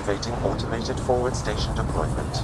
Activating automated forward station deployment.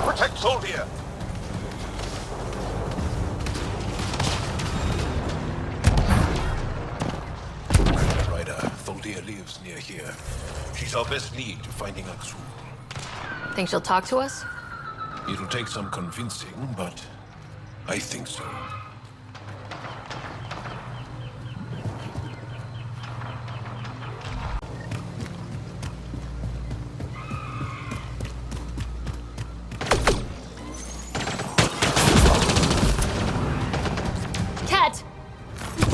Protect Soldier! Ryder, Soldier lives near here. She's our best lead to finding Aksu. Think she'll talk to us? It'll take some convincing, but I think so.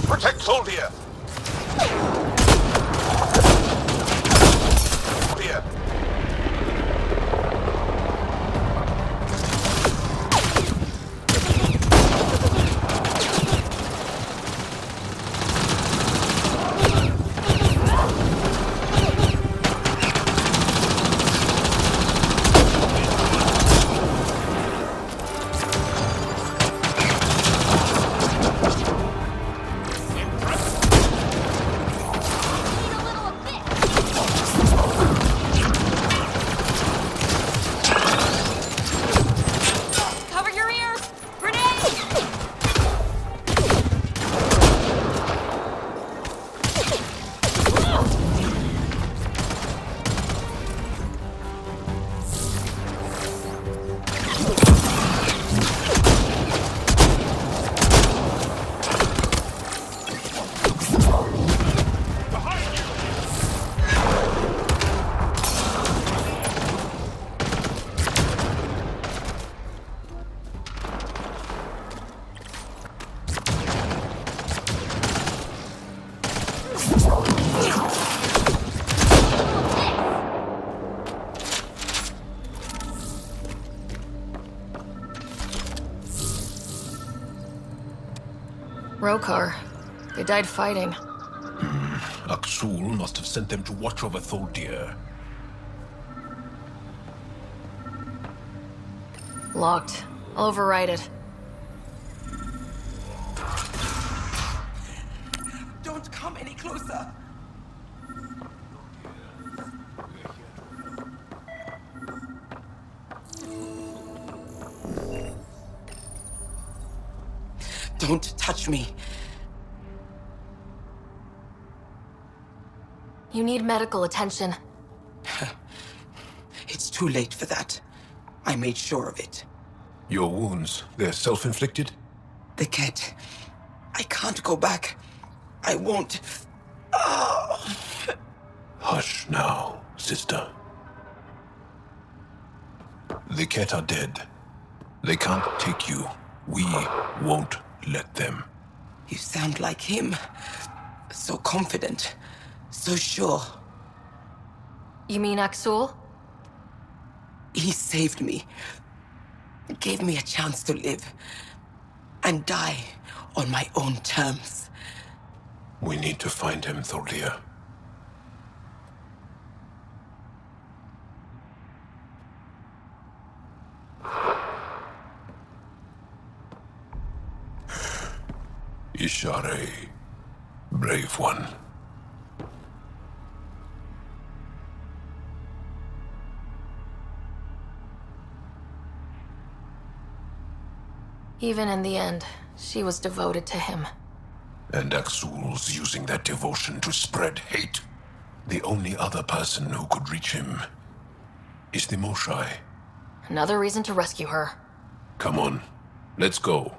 Protect Soldier! Soldier! Rokar. They died fighting. Aksul must have sent them to watch over Tholdir. Locked. I'll override it. Don't come any closer! Don't touch me. You need medical attention. It's too late for that. I made sure of it. Your wounds, they're self-inflicted? The cat. I can't go back. I won't. Oh. Hush now, sister. The cat are dead. They can't take you. We won't let them. You sound like him. So confident. So sure. You mean Aksul? He saved me. Gave me a chance to live. And die on my own terms. We need to find him, Tholdir. Ishare, brave one. Even in the end, she was devoted to him. And Aksul's using that devotion to spread hate. The only other person who could reach him is the Moshai. Another reason to rescue her. Come on, let's go.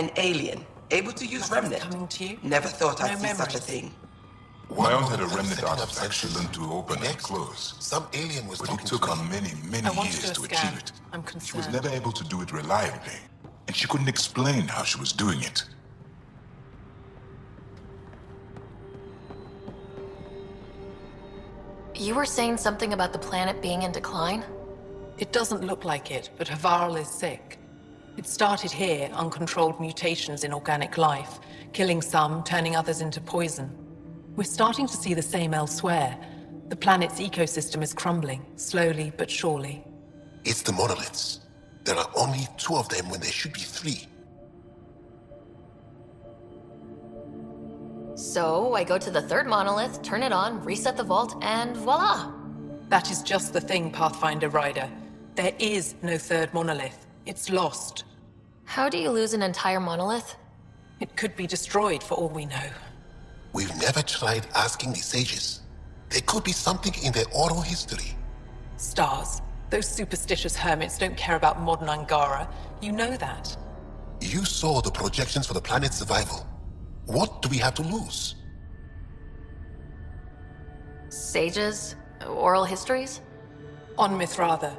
An alien, able to use Nothing's remnant. coming to you? Never thought I'd No see such a memories. thing. Wild had a remnant artifact she learned to open and close. Some alien was But talking it took to her me. many I want to years do a to scan. achieve it. I'm She was concerned. never able to do it reliably, and she couldn't explain how she was doing it. You were saying something about the planet being in decline? It doesn't look like it, but Havarl is sick. It started here, uncontrolled mutations in organic life, killing some, turning others into poison. We're starting to see the same elsewhere. The planet's ecosystem is crumbling, slowly but surely. It's the monoliths. There are only 2 of them when there should be 3. So I go to the third monolith, turn it on, reset the vault, and voila! That is just the thing, Pathfinder Rider. There is no third monolith. It's lost. How do you lose an entire monolith? It could be destroyed for all we know. We've never tried asking the sages. There could be something in their oral history. Stars. Those superstitious hermits don't care about modern Angara. You know that. You saw the projections for the planet's survival. What do we have to lose? Sages? Oral histories? On Mithratha,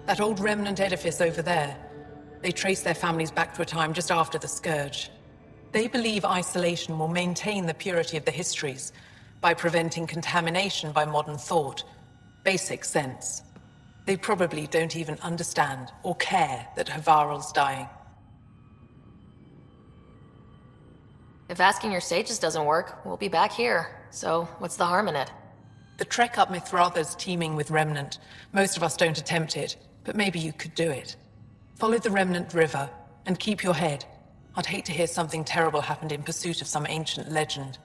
that old remnant edifice over there. They trace their families back to a time just after the Scourge. They believe isolation will maintain the purity of the histories by preventing contamination by modern thought. Basic sense. They probably don't even understand or care that Havarl's dying. If asking your sages doesn't work, we'll be back here. So, what's the harm in it? The trek up Mithratha's teeming with Remnant. Most of us don't attempt it, but maybe you could do it. Follow the Remnant River, and keep your head. I'd hate to hear something terrible happened in pursuit of some ancient legend.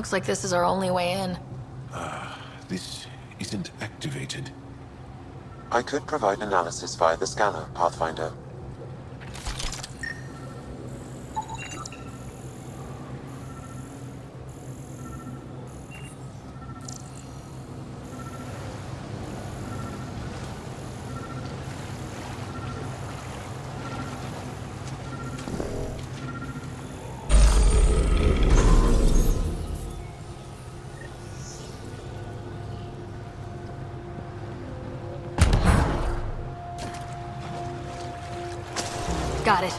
Looks like this is our only way in. This isn't activated. I could provide analysis via the scanner, Pathfinder. Got it.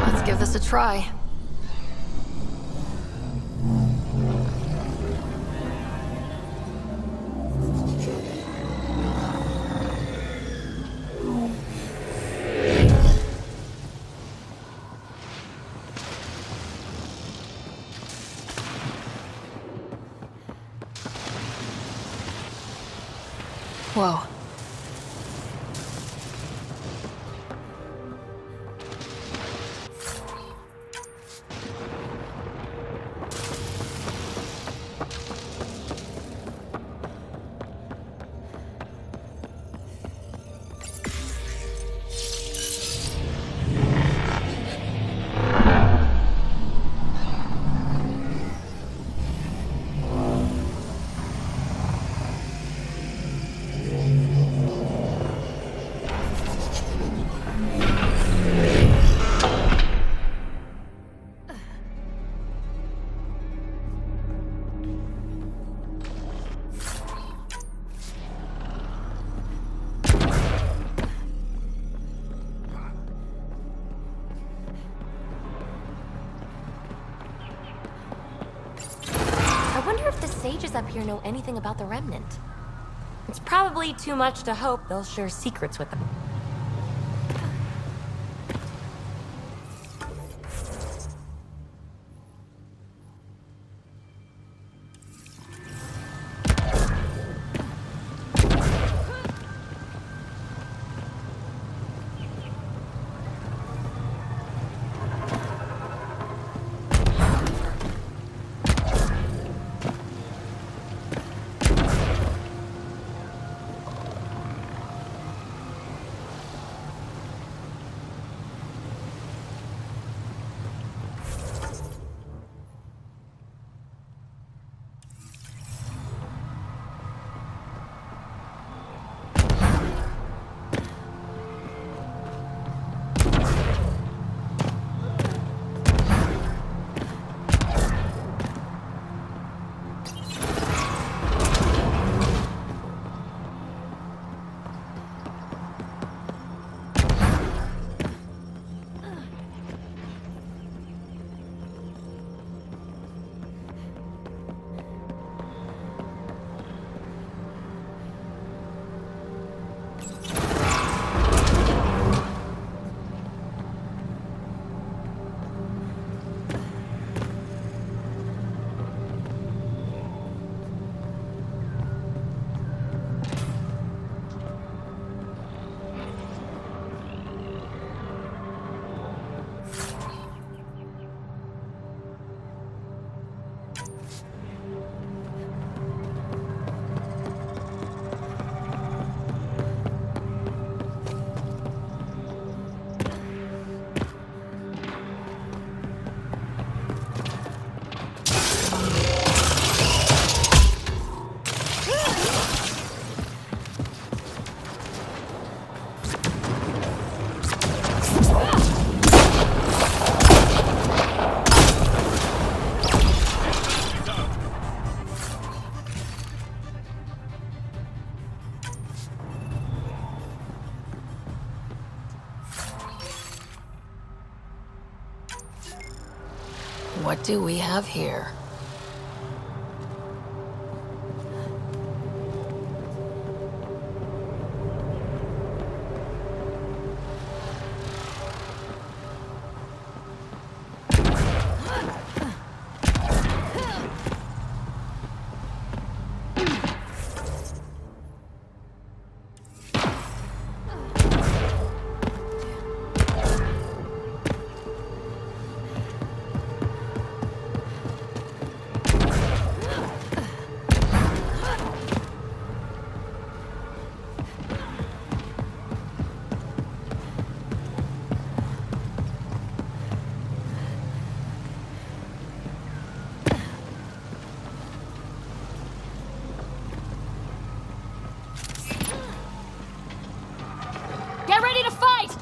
Let's give this a try. Whoa. I wonder if the sages up here know anything about the Remnant. It's probably too much to hope they'll share secrets with them. What do we have here? Get ready to fight!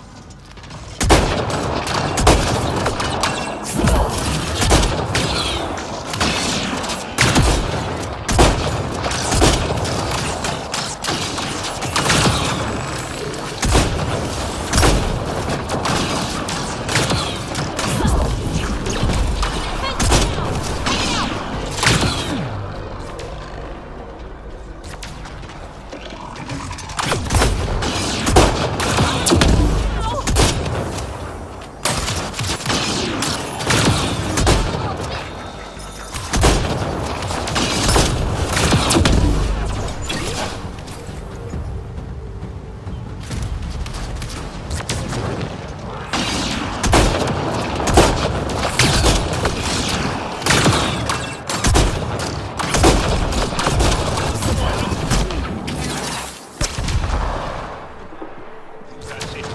That's it.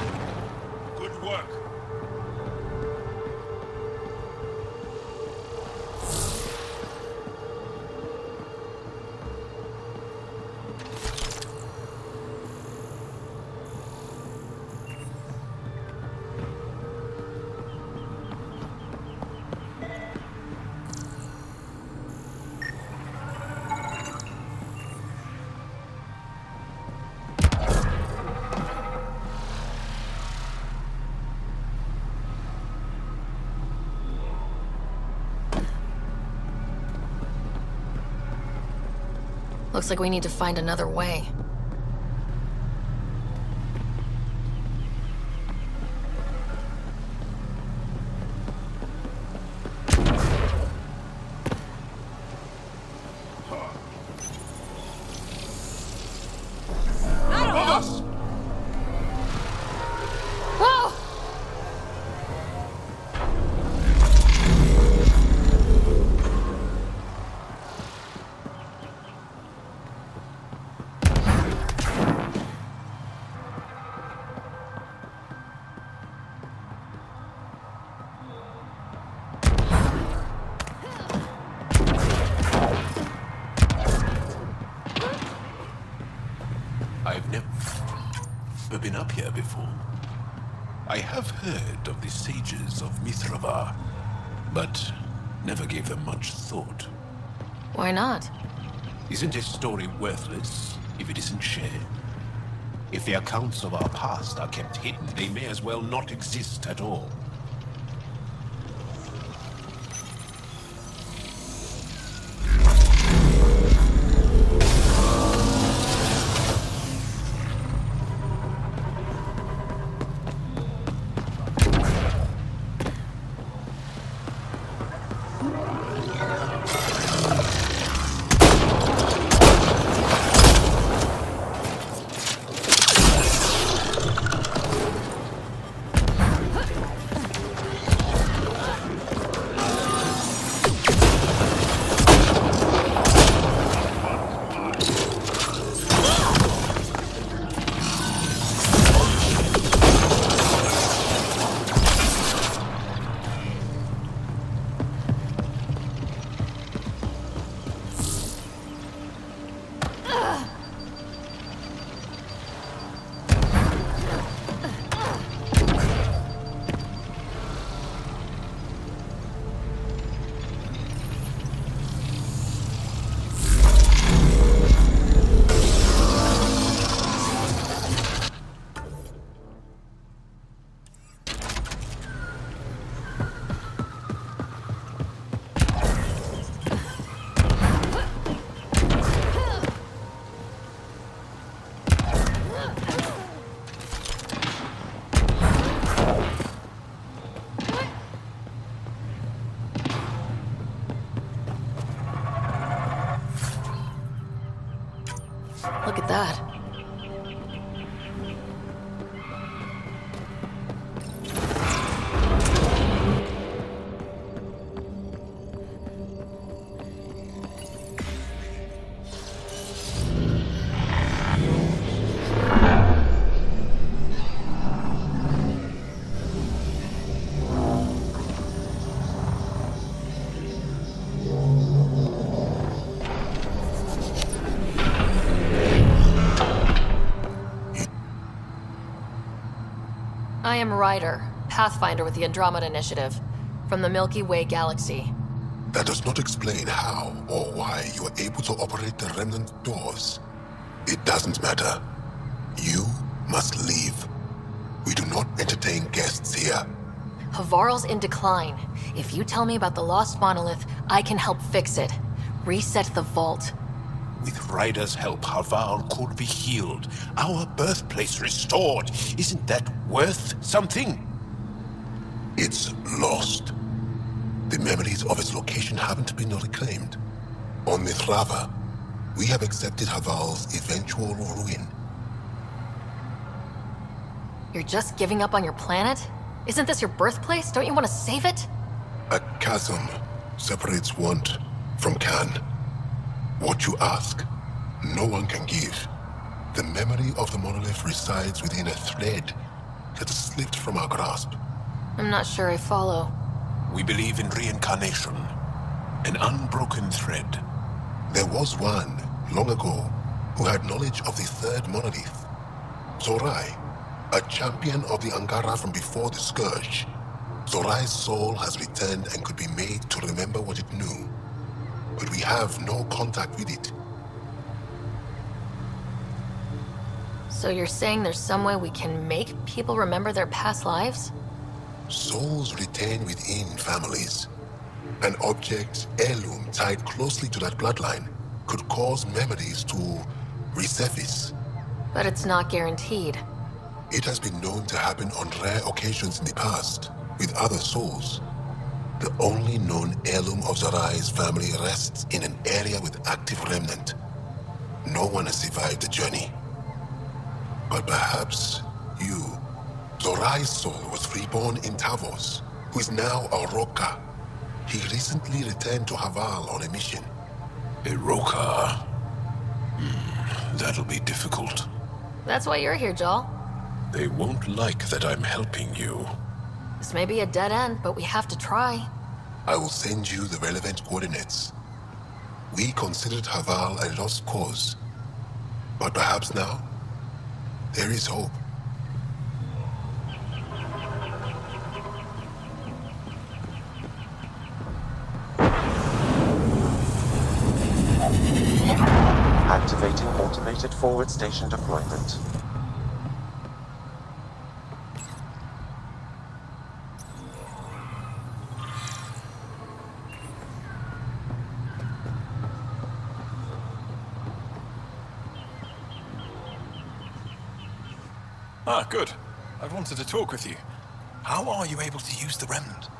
Good work. Looks like we need to find another way. Whoa! I've never been up here before. I have heard of the sages of Mithravar, but never gave them much thought. Why not? Isn't a story worthless if it isn't shared? If the accounts of our past are kept hidden, they may as well not exist at all. Look at that. I am Ryder, Pathfinder with the Andromeda Initiative, from the Milky Way galaxy. That does not explain how or why you are able to operate the remnant doors. It doesn't matter. You must leave. We do not entertain guests here. Havarl's in decline. If you tell me about the lost monolith, I can help fix it. Reset the vault. With Ryder's help, Havarl could be healed. Our birthplace restored. Isn't that worth something? It's lost. The memories of its location haven't been reclaimed. On Mithrava, we have accepted Havarl's eventual ruin. You're just giving up on your planet? Isn't this your birthplace? Don't you want to save it? A chasm separates want from can. What you ask, no one can give. The memory of the monolith resides within a thread that slipped from our grasp. I'm not sure I follow. We believe in reincarnation. An unbroken thread. There was one, long ago, who had knowledge of the third monolith. Zorai, a champion of the Angara from before the Scourge. Zorai's soul has returned and could be made to remember what it knew. But we have no contact with it. So you're saying there's some way we can make people remember their past lives? Souls retain within families. An object, heirloom tied closely to that bloodline could cause memories to resurface. But it's not guaranteed. It has been known to happen on rare occasions in the past, with other souls. The only known heirloom of Zorai's family rests in an area with active remnant. No one has survived the journey. But perhaps you. Zorai's soul was reborn in Tavos, who is now a Roka. He recently returned to Havarl on a mission. A Roka. That'll be difficult. That's why you're here, Jal. They won't like that I'm helping you. This may be a dead end, but we have to try. I will send you the relevant coordinates. We considered Havarl a lost cause. But perhaps now, there is hope. Activating automated forward station deployment. Ah, good. I wanted to talk with you. How are you able to use the remnant?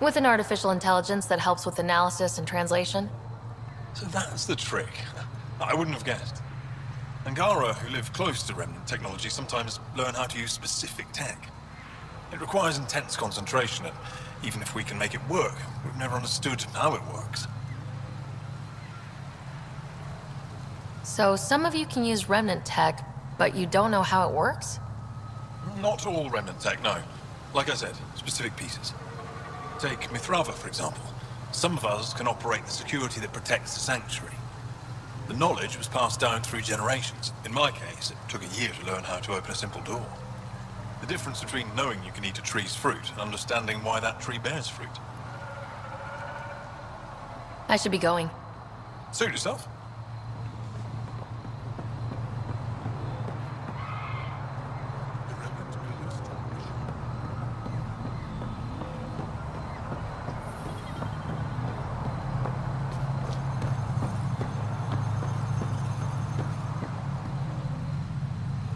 With an artificial intelligence that helps with analysis and translation. So that's the trick. I wouldn't have guessed. Angara, who live close to remnant technology, sometimes learn how to use specific tech. It requires intense concentration, and even if we can make it work, we've never understood how it works. So some of you can use remnant tech, but you don't know how it works? Not all remnant tech, no. Like I said, specific pieces. Take Mithrava, for example. Some of us can operate the security that protects the sanctuary. The knowledge was passed down through generations. In my case, it took a year to learn how to open a simple door. The difference between knowing you can eat a tree's fruit and understanding why that tree bears fruit. I should be going. Suit yourself.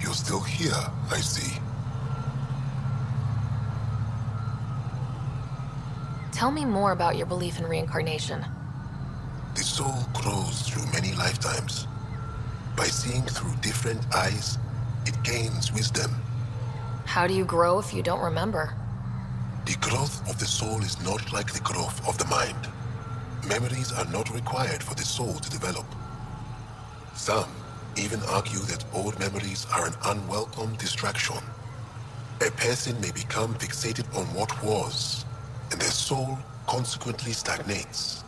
You're still here, I see. Tell me more about your belief in reincarnation. The soul grows through many lifetimes. By seeing through different eyes, it gains wisdom. How do you grow if you don't remember? The growth of the soul is not like the growth of the mind. Memories are not required for the soul to develop. Some even argue that old memories are an unwelcome distraction. A person may become fixated on what was, and their soul consequently stagnates.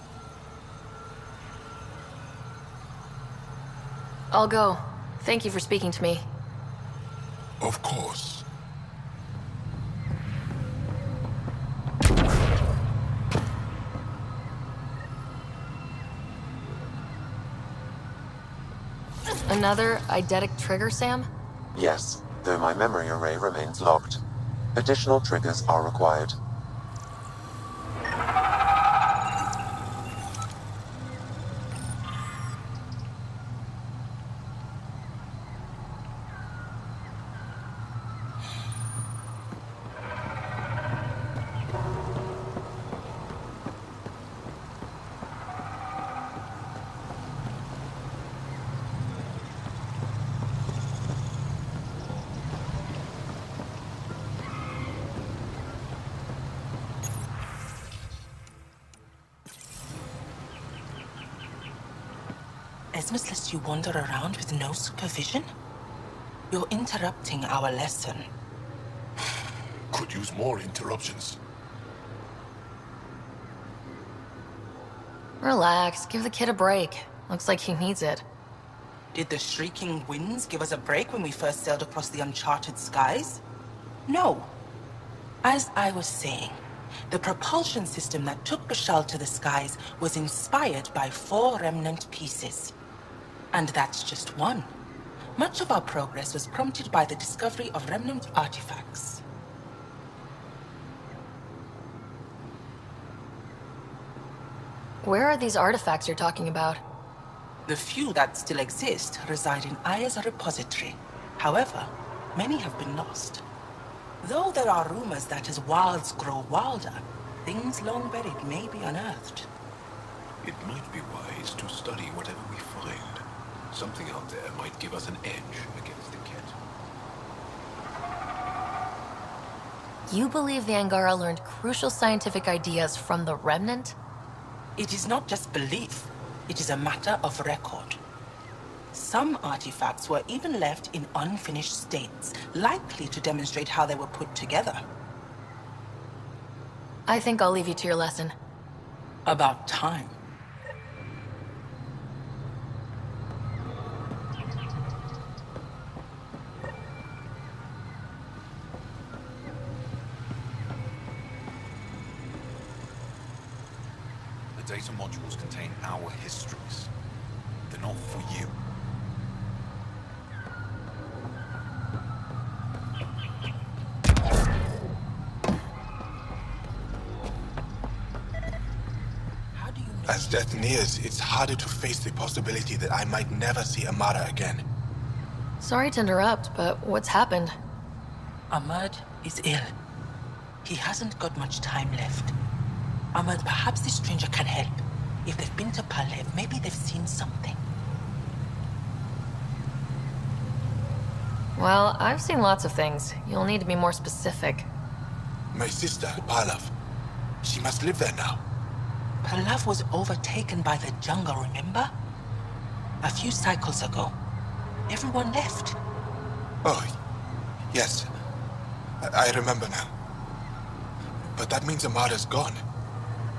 I'll go. Thank you for speaking to me. Of course. Another eidetic trigger, Sam? Yes, though my memory array remains locked. Additional triggers are required. Esmus lets you wander around with no supervision? You're interrupting our lesson. Could use more interruptions. Relax, give the kid a break. Looks like he needs it. Did the shrieking winds give us a break when we first sailed across the uncharted skies? No. As I was saying, the propulsion system that took Bashal to the skies was inspired by 4 remnant pieces. And that's just one. Much of our progress was prompted by the discovery of remnant artifacts. Where are these artifacts you're talking about? The few that still exist reside in Aya's repository. However, many have been lost. Though there are rumors that as wilds grow wilder, things long buried may be unearthed. It might be wise to study whatever we find. Something out there might give us an edge against the Ket. You believe the Angara learned crucial scientific ideas from the Remnant? It is not just belief, it is a matter of record. Some artifacts were even left in unfinished states, likely to demonstrate how they were put together. I think I'll leave you to your lesson. About time. The data modules contain our histories. They're not for you. As death nears, it's harder to face the possibility that I might never see Amara again. Sorry to interrupt, but what's happened? Ahmad is ill. He hasn't got much time left. Ahmad, perhaps this stranger can help. If they've been to Palev, maybe they've seen something. Well, I've seen lots of things. You'll need to be more specific. My sister, Palav. She must live there now. Palav was overtaken by the jungle, remember? A few cycles ago. Everyone left. Oh, yes. I remember now. But that means Amara's gone.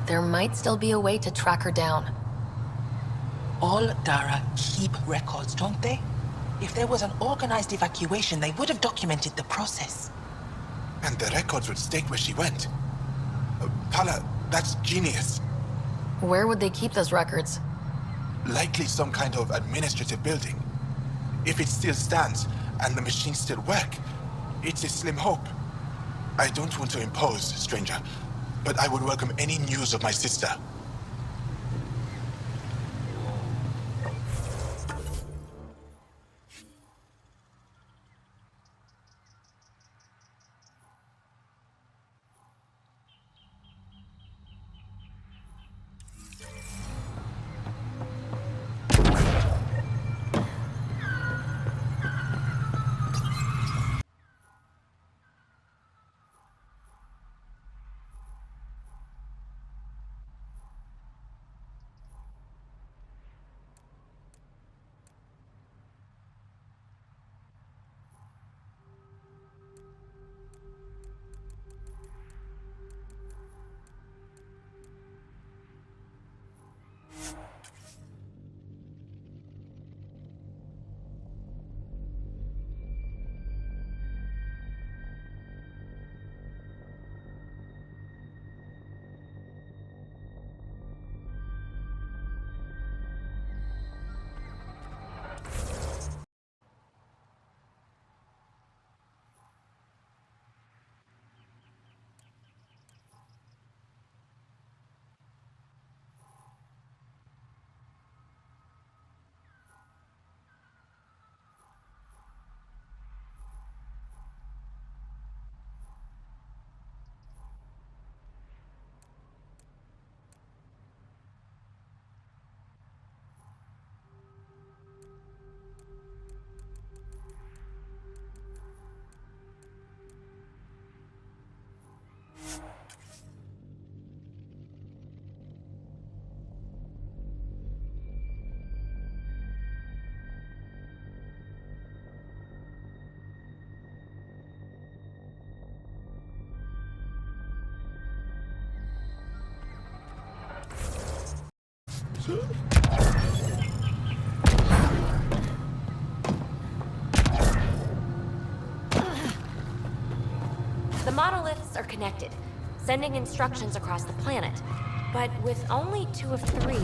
There might still be a way to track her down. All Dara keep records, don't they? If there was an organized evacuation, they would have documented the process. And the records would state where she went. Pala, that's genius. Where would they keep those records? Likely some kind of administrative building. If it still stands, and the machines still work, it's a slim hope. I don't want to impose, stranger, but I would welcome any news of my sister. monoliths are connected, sending instructions across the planet. But with only 2 of 3,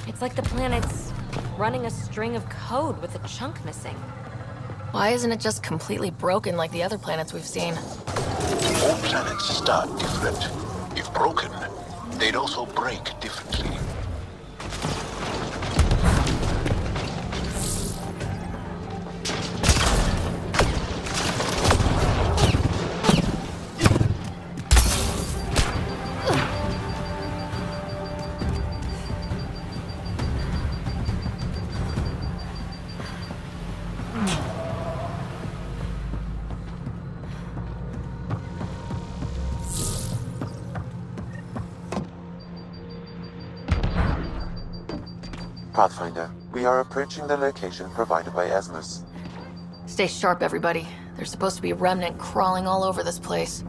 it's like the planet's running a string of code with a chunk missing. Why isn't it just completely broken like the other planets we've seen? All planets start different. If broken, they'd also break differently. Pathfinder, we are approaching the location provided by Esmus. Stay sharp, everybody. There's supposed to be a remnant crawling all over this place.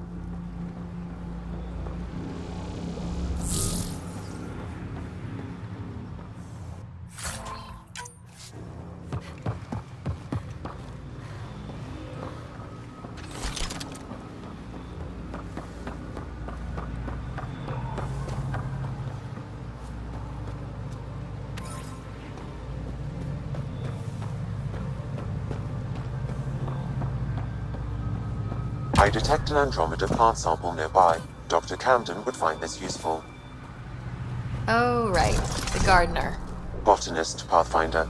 I detect an Andromeda plant sample nearby. Dr. Camden would find this useful. Oh, right. The gardener. Botanist, Pathfinder.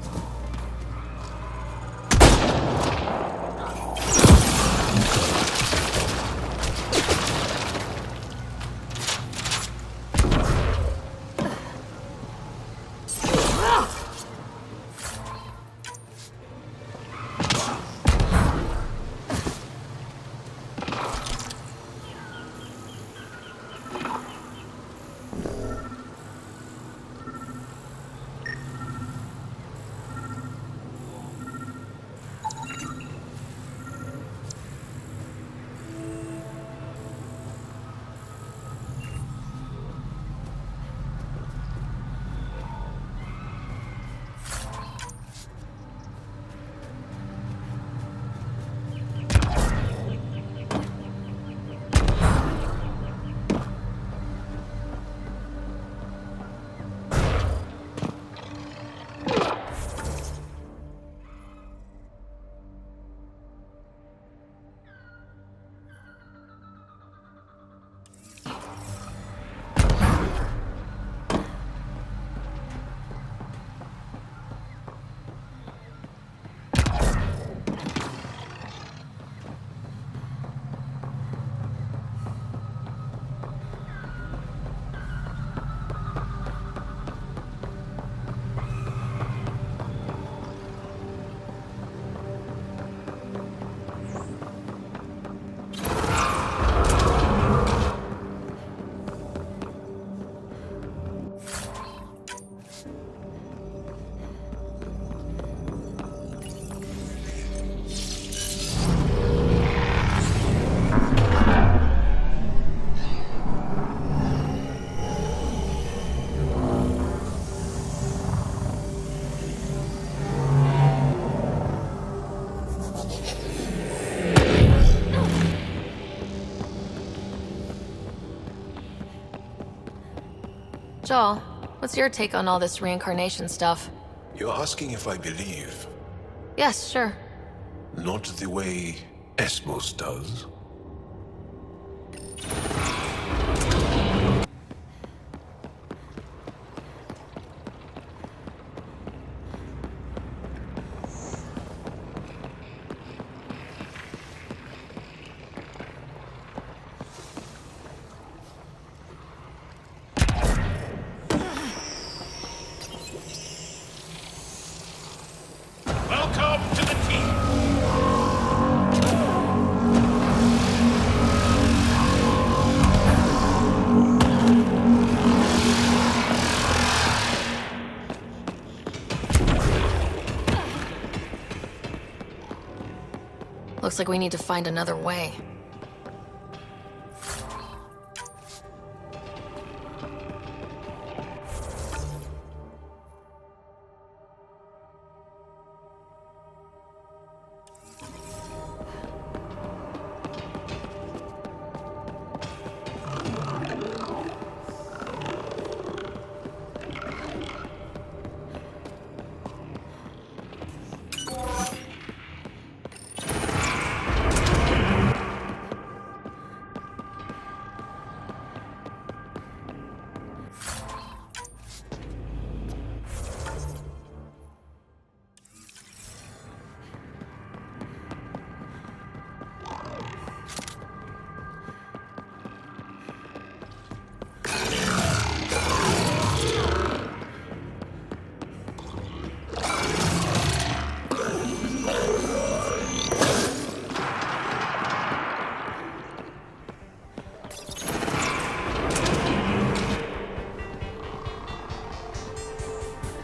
Joel, what's your take on all this reincarnation stuff? You're asking if I believe, Yes, sure. not the way Esmos does. Welcome to the team. Looks like we need to find another way.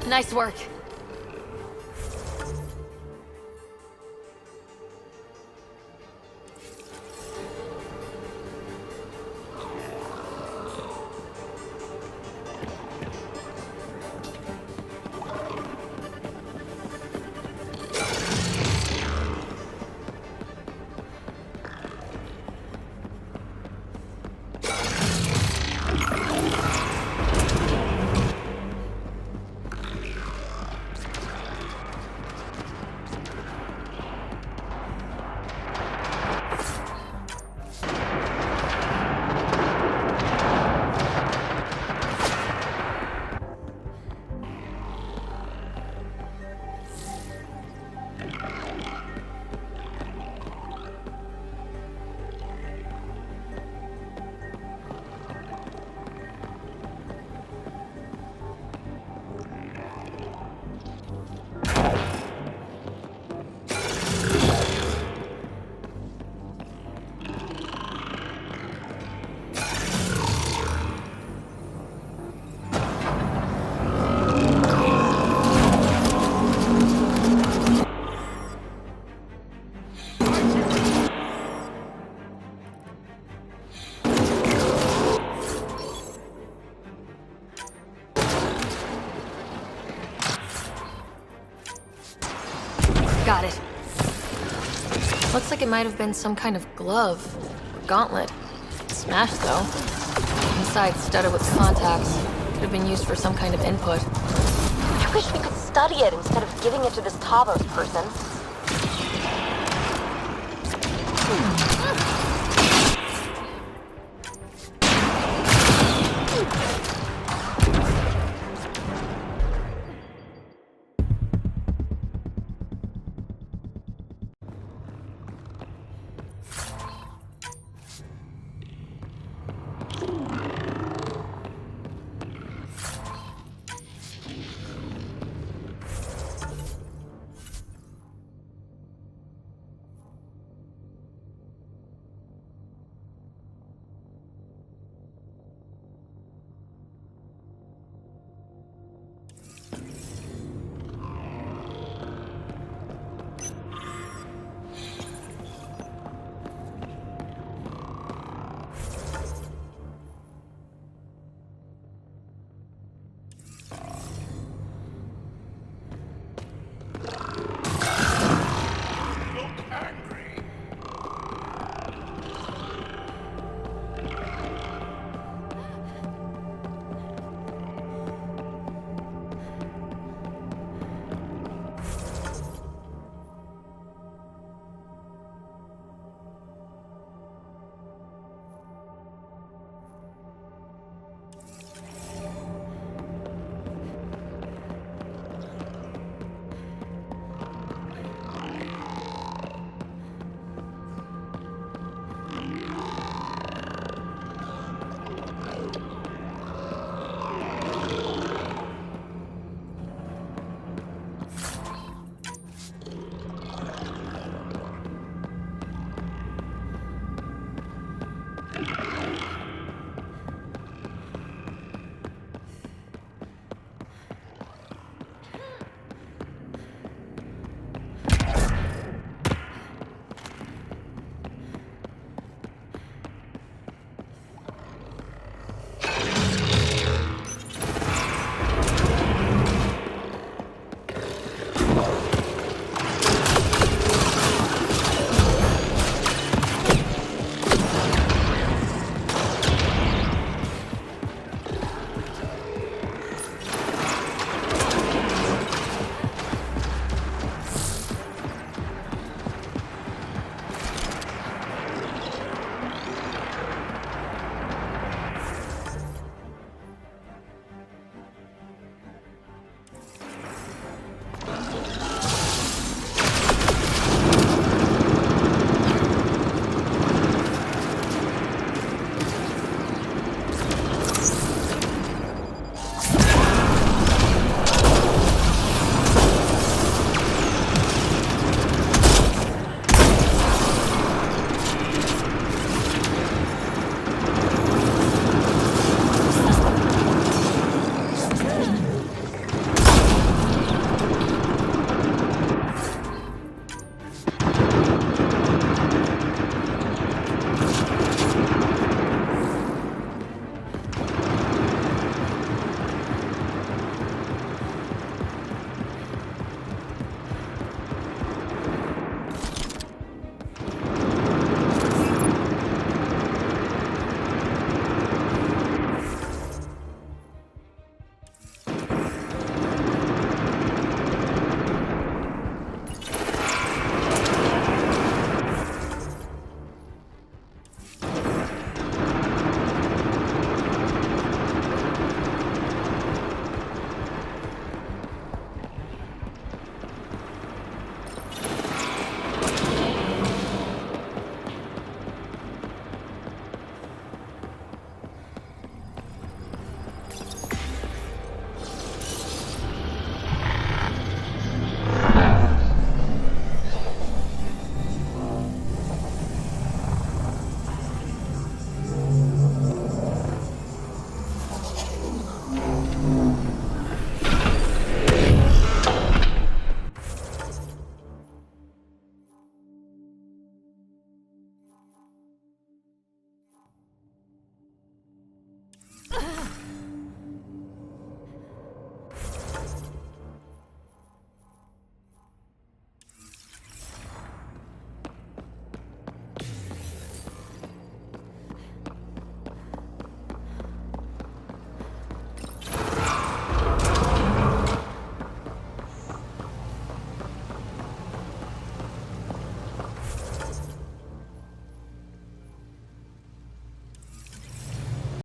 Nice work. Got it. Looks like it might have been some kind of glove or gauntlet. Smashed, though. Inside studded with contacts. Could have been used for some kind of input. I wish we could study it instead of giving it to this Tavos person.